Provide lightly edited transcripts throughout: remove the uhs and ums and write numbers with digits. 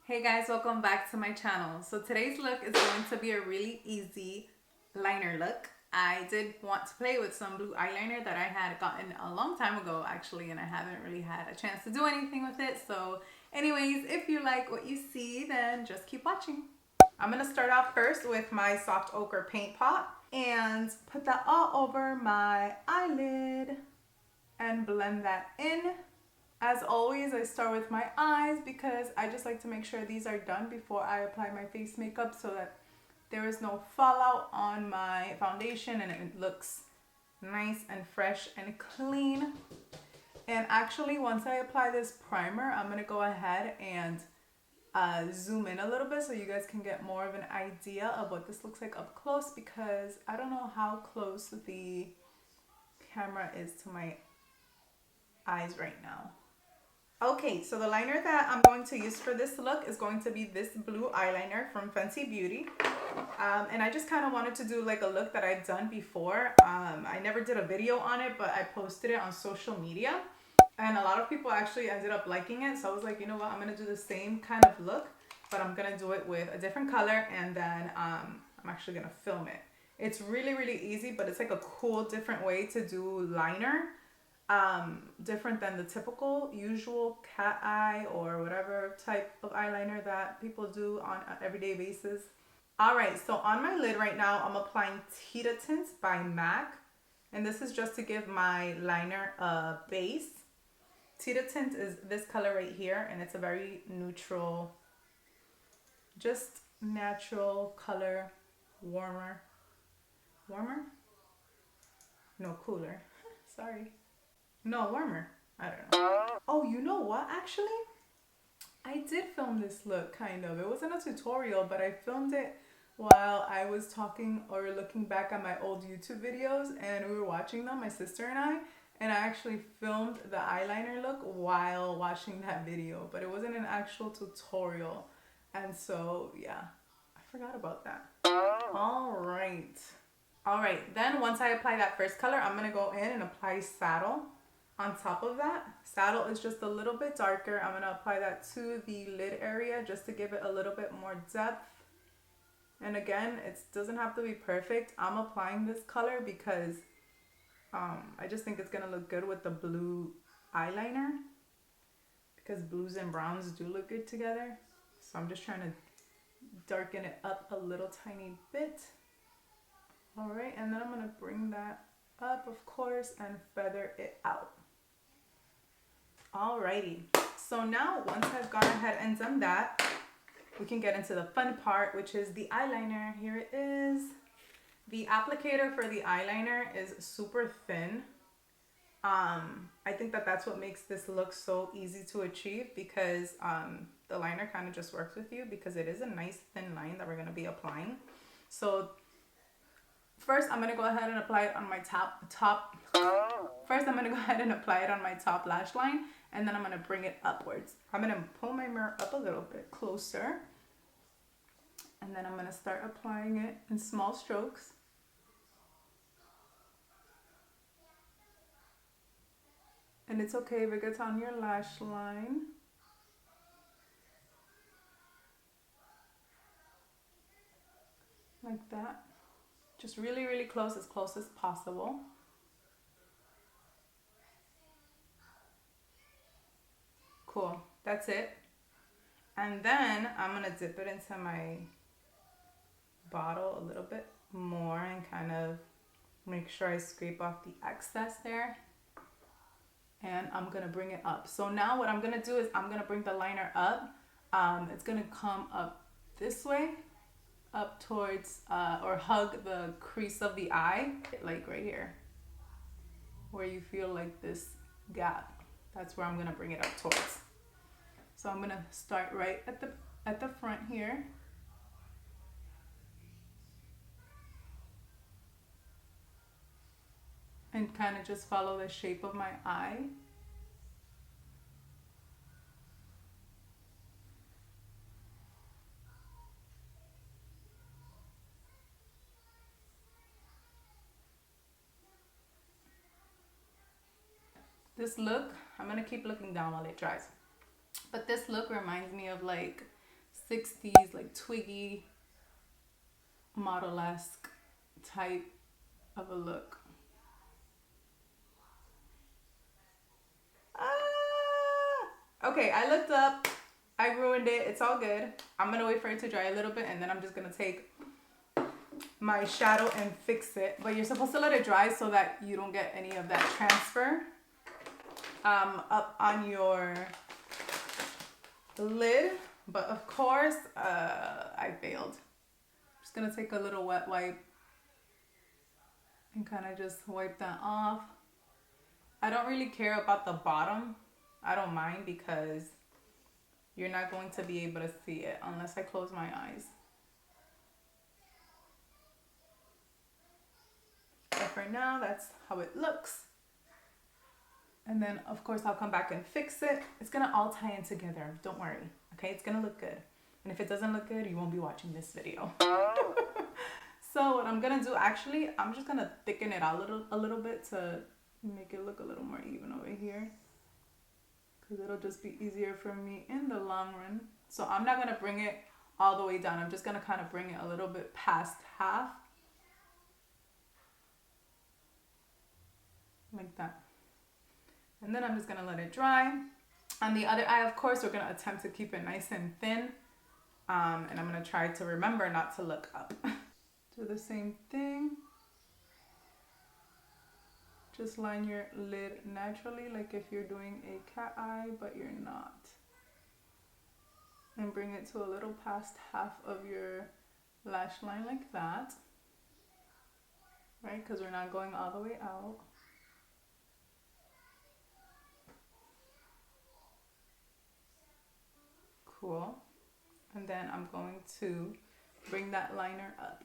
Hey guys, welcome back to my channel. So today's look is going to be a really easy liner look. I did want to play with some blue eyeliner that I had gotten a long time ago actually, and I haven't really had a chance to do anything with it. So anyways, if you like what you see, then just keep watching. I'm going to start off first with my soft ochre paint pot and put that all over my eyelid and blend that in. As always, I start with my eyes because I just like to make sure these are done before I apply my face makeup so that there is no fallout on my foundation and it looks nice and fresh and clean. And actually, once I apply this primer, I'm going to go ahead and zoom in a little bit so you guys can get more of an idea of what this looks like up close, because I don't know how close the camera is to my eyes right now. Okay, so the liner that I'm going to use for this look is going to be this blue eyeliner from Fenty Beauty. And I just kind of wanted to do like a look that I've done before. I never did a video on it, but I posted it on social media. And a lot of people actually ended up liking it. So I was like, you know what, I'm going to do the same kind of look, but I'm going to do it with a different color. And then I'm actually going to film it. It's really, really easy, but it's like a cool, different way to do liner. Different than the typical usual cat eye or whatever type of eyeliner that people do on an everyday basis. Alright, so on my lid right now, I'm applying Tita Tint by MAC. And this is just to give my liner a base. Tita Tint is this color right here, and it's a very neutral, just natural color, warmer. Warmer? No, cooler. Sorry. No, warmer. I don't know. Oh, you know what? Actually, I did film this look, kind of. It wasn't a tutorial, but I filmed it while I was talking or looking back at my old YouTube videos, and we were watching them, my sister and I actually filmed the eyeliner look while watching that video, but it wasn't an actual tutorial. And so, yeah, I forgot about that. All right, then once I apply that first color, I'm going to go in and apply Saddle. On top of that, Saddle is just a little bit darker. I'm going to apply that to the lid area just to give it a little bit more depth. And again, it doesn't have to be perfect. I'm applying this color because I just think it's going to look good with the blue eyeliner, because blues and browns do look good together. So I'm just trying to darken it up a little tiny bit. All right, and then I'm going to bring that up, of course, and feather it out. Alrighty, so now once I've gone ahead and done that, we can get into the fun part, which is the eyeliner. Here it is. The applicator for the eyeliner is super thin. I think that that's what makes this look so easy to achieve, because the liner kind of just works with you, because it is a nice thin line that we're going to be applying. So first, I'm going to go ahead and apply it on my top lash line, and then I'm going to bring it upwards. I'm going to pull my mirror up a little bit closer, and then I'm going to start applying it in small strokes. And it's okay if it gets on your lash line. Like that. Just really, really close as possible. Cool, that's it. And then I'm gonna dip it into my bottle a little bit more and kind of make sure I scrape off the excess there. And I'm gonna bring it up. So now what I'm gonna do is I'm gonna bring the liner up. It's gonna come up this way, up towards or hug the crease of the eye, like right here, where you feel like this gap. That's where I'm gonna bring it up towards. So I'm gonna start right at the front here. And kind of just follow the shape of my eye. This look, I'm gonna keep looking down while it dries. But this look reminds me of like 60s, like twiggy, model-esque type of a look. Okay, I looked up. I ruined it. It's all good. I'm going to wait for it to dry a little bit, and then I'm just going to take my shadow and fix it. But you're supposed to let it dry so that you don't get any of that transfer up on your lid. But of course, I failed. I'm just going to take a little wet wipe and kind of just wipe that off. I don't really care about the bottom. I don't mind because you're not going to be able to see it unless I close my eyes. But for now, that's how it looks. And then, of course, I'll come back and fix it. It's going to all tie in together. Don't worry. Okay? It's going to look good. And if it doesn't look good, you won't be watching this video. So what I'm going to do, actually, I'm just going to thicken it out a little bit to make it look a little more even over here. Because it'll just be easier for me in the long run. So I'm not going to bring it all the way down. I'm just going to kind of bring it a little bit past half. Like that. And then I'm just going to let it dry. On the other eye, of course, we're going to attempt to keep it nice and thin. And I'm going to try to remember not to look up. Do the same thing. Just line your lid naturally, like if you're doing a cat eye, but you're not. And bring it to a little past half of your lash line like that. Right? Because we're not going all the way out. Cool. And then I'm going to bring that liner up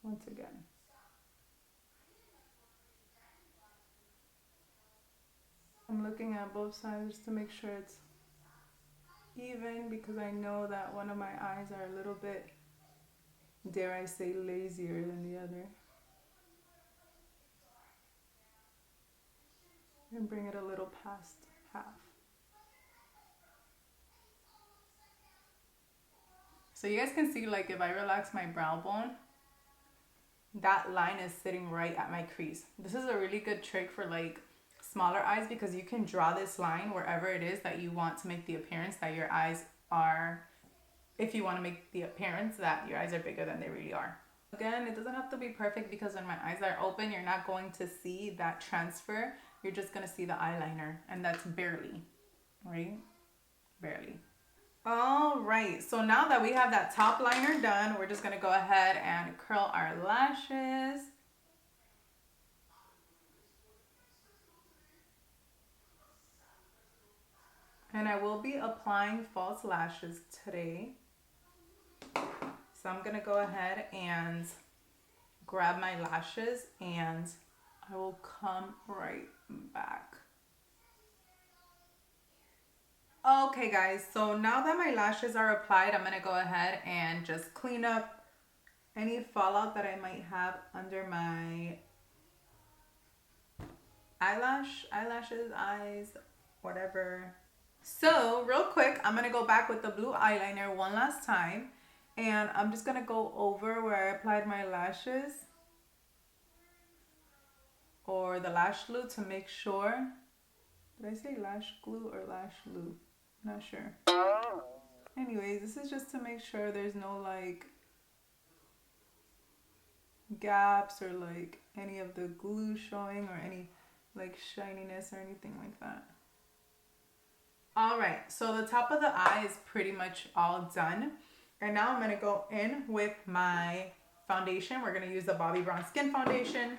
once again. I'm looking at both sides to make sure it's even, because I know that one of my eyes are a little bit, dare I say, lazier than the other. And bring it a little past half. So you guys can see, like, if I relax my brow bone, that line is sitting right at my crease. This is a really good trick for like smaller eyes, because you can draw this line wherever it is that you want to make the appearance that your eyes are, if you want to make the appearance that your eyes are bigger than they really are. Again, it doesn't have to be perfect, because when my eyes are open, you're not going to see that transfer. You're just going to see the eyeliner, and that's barely, right? Barely. All right, so now that we have that top liner done, we're just going to go ahead and curl our lashes. And I will be applying false lashes today. So I'm going to go ahead and grab my lashes, and I will come right back. Okay guys, so now that my lashes are applied, I'm going to go ahead and just clean up any fallout that I might have under my eyelashes, eyes, whatever. So real quick, I'm going to go back with the blue eyeliner one last time, and I'm just going to go over where I applied my lashes or the lash glue to make sure. Did I say lash glue or lash glue? Not sure. Anyways, this is just to make sure there's no like gaps or like any of the glue showing or any like shininess or anything like that. All right, so the top of the eye is pretty much all done. And now I'm gonna go in with my foundation. We're gonna use the Bobbi Brown Skin Foundation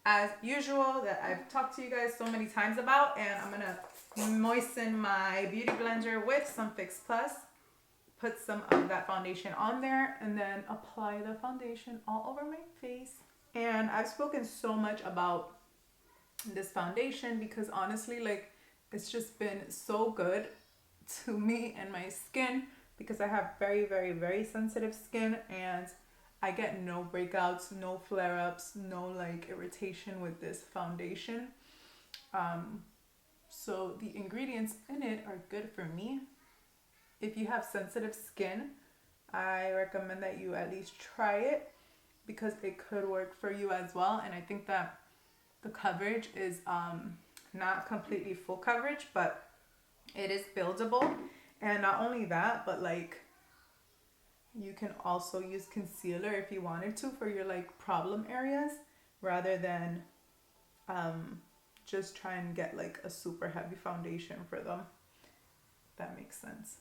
as usual, that I've talked to you guys so many times about. And I'm gonna moisten my beauty blender with some Fix Plus, put some of that foundation on there, and then apply the foundation all over my face. And I've spoken so much about this foundation because honestly, like, it's just been so good to me and my skin, because I have very, very, very sensitive skin, and I get no breakouts, no flare-ups, no like irritation with this foundation. So the ingredients in it are good for me. If you have sensitive skin, I recommend that you at least try it because it could work for you as well. And I think that the coverage is not completely full coverage, but it is buildable. And not only that, but like you can also use concealer if you wanted to for your like problem areas rather than just try and get like a super heavy foundation for them. That makes sense.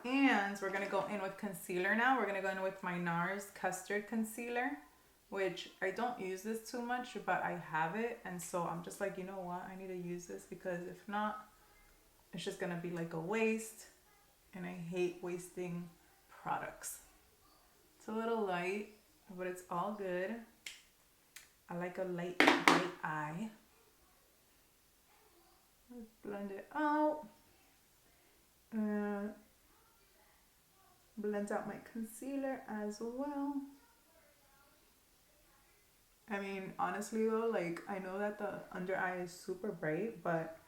And we're going to go in with concealer now. We're going to go in with my NARS Custard Concealer, which I don't use this too much, but I have it. And so I'm just like, you know what? I need to use this because if not, it's just going to be like a waste. And I hate wasting products. It's a little light, but it's all good. I like a light bright eye. Let's blend it out. Blend out my concealer as well. I mean, honestly though, like I know that the under eye is super bright, but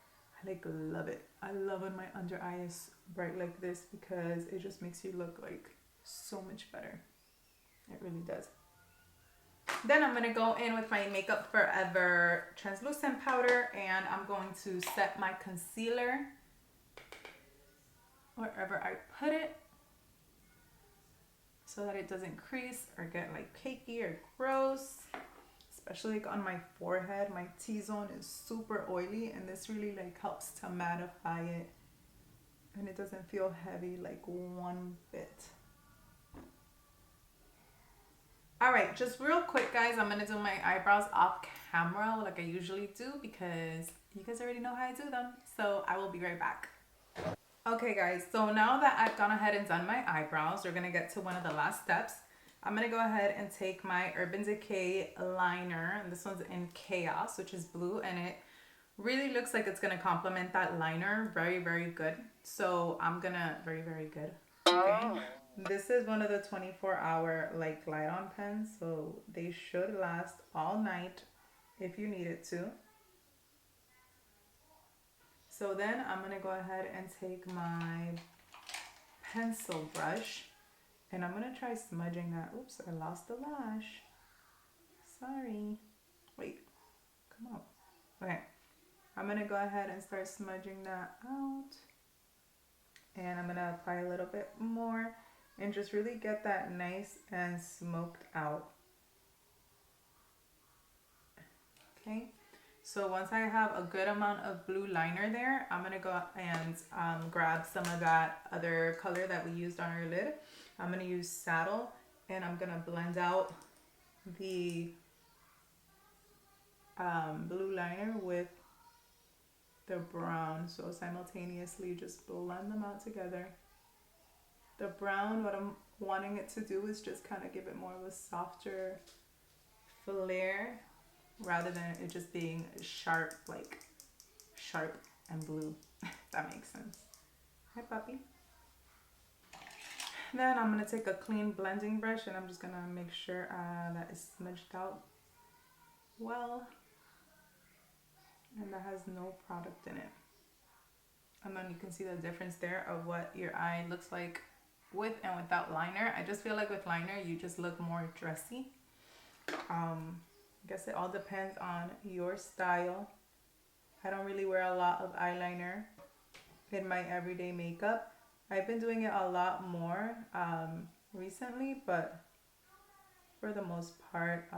I like love it. I love when my under eye is bright like this because it just makes you look like so much better. It really does. Then I'm gonna go in with my Makeup Forever translucent powder, and I'm going to set my concealer wherever I put it so that it doesn't crease or get like cakey or gross. Especially like on my forehead, my T-zone is super oily, and this really like helps to mattify it, and it doesn't feel heavy like one bit. All right, just real quick guys, I'm gonna do my eyebrows off camera like I usually do because you guys already know how I do them, so I will be right back. Okay guys, so now that I've gone ahead and done my eyebrows, we're gonna get to one of the last steps. I'm gonna go ahead and take my Urban Decay liner, and this one's in Chaos, which is blue, and it really looks like it's gonna complement that liner very, very good. So I'm gonna, very, very good. Okay. This is one of the 24-hour like glide on pens, so they should last all night if you need it to. So then I'm gonna go ahead and take my pencil brush, and I'm gonna try smudging that. Oops, I lost the lash. Sorry. Wait, come on. Okay, I'm gonna go ahead and start smudging that out. And I'm gonna apply a little bit more and just really get that nice and smoked out. Okay, so once I have a good amount of blue liner there, I'm gonna go and grab some of that other color that we used on our lid. I'm gonna use Saddle, and I'm gonna blend out the blue liner with the brown. So simultaneously just blend them out together. The brown, what I'm wanting it to do is just kind of give it more of a softer flare rather than it just being sharp, like sharp and blue, if that makes sense. Hi puppy. Then I'm going to take a clean blending brush, and I'm just going to make sure that it's smudged out well and that has no product in it. And then you can see the difference there of what your eye looks like with and without liner. I just feel like with liner you just look more dressy. I guess it all depends on your style. I don't really wear a lot of eyeliner in my everyday makeup. I've been doing it a lot more recently, but for the most part,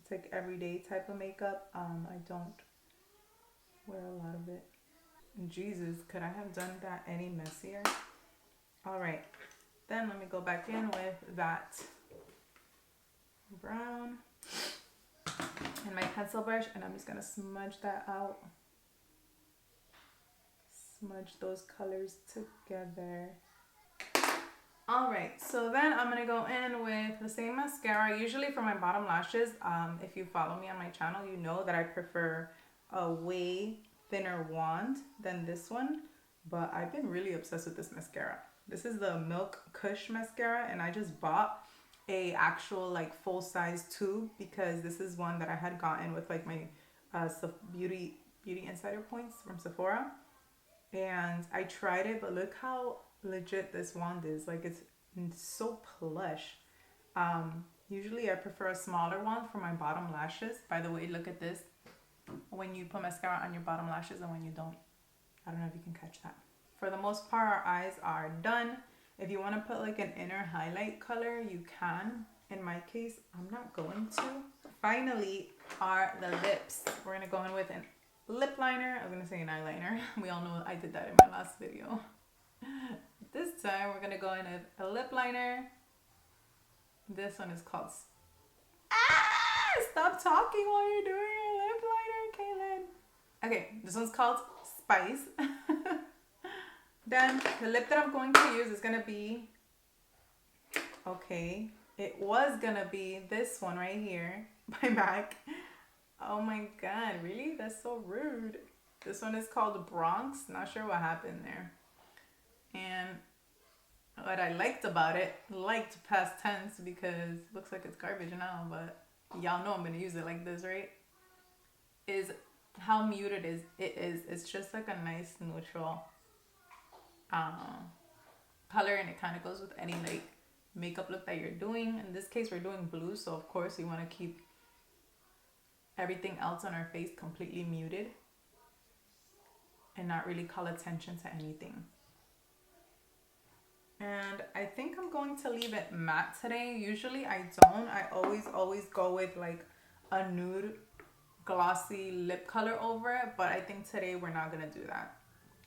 it's like everyday type of makeup. I don't wear a lot of it. Jesus, could I have done that any messier? All right, then let me go back in with that brown and my pencil brush, and I'm just gonna smudge that out. Smudge those colors together. All right, so then I'm gonna go in with the same mascara. Usually for my bottom lashes, if you follow me on my channel, you know that I prefer a way thinner wand than this one, but I've been really obsessed with this mascara. This is the Milk Kush mascara, and I just bought a actual like full-size tube because this is one that I had gotten with like my beauty insider points from Sephora. And I tried it, but look how legit this wand is. Like, it's so plush. Usually I prefer a smaller one for my bottom lashes. By the way, look at this. When you put mascara on your bottom lashes and when you don't. I don't know if you can catch that. For the most part, our eyes are done. If you want to put like an inner highlight color, you can. In my case, I'm not going to. Finally are the lips. We're going to go in with an lip liner. I was going to say an eyeliner. We all know I did that in my last video. This time we're going to go in with a lip liner. This one is called... Stop talking while you're doing your lip liner, Kaylin. Okay, this one's called Spice. Then the lip that I'm going to use is going to be... Okay, it was going to be this one right here by MAC. Oh my god, really? That's so rude. This one is called Bronx. Not sure what happened there. And what I liked about it, liked past tense because it looks like it's garbage now, but y'all know I'm going to use it like this, right? Is how muted it is. It's just like a nice neutral color, and it kind of goes with any like makeup look that you're doing. In this case, we're doing blue, so of course we want to keep everything else on our face completely muted and not really call attention to anything. And I think I'm going to leave it matte today. Usually I don't. I always go with like a nude glossy lip color over it, but I think today we're not gonna do that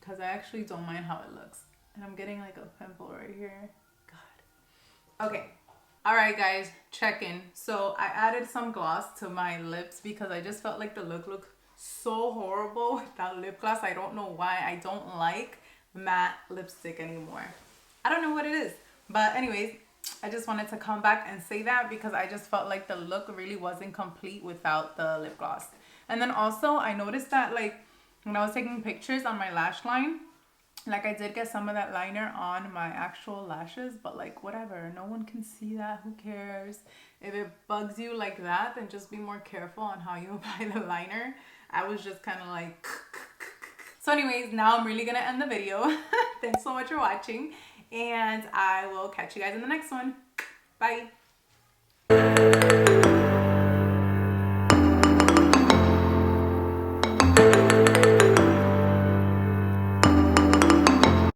because I actually don't mind how it looks. And I'm getting like a pimple right here. God. Okay. All right, guys, check in. So I added some gloss to my lips because I just felt like the look looked so horrible without lip gloss. I don't know why. I don't like matte lipstick anymore. I don't know what it is. But anyways, I just wanted to come back and say that because I just felt like the look really wasn't complete without the lip gloss. And then also I noticed that like when I was taking pictures on my lash line, like I did get some of that liner on my actual lashes, but like whatever, no one can see that. Who cares? If it bugs you like that, then just be more careful on how you apply the liner. I was just kind of like... So anyways, now I'm really gonna end the video. Thanks so much for watching, and I will catch you guys in the next one. Bye.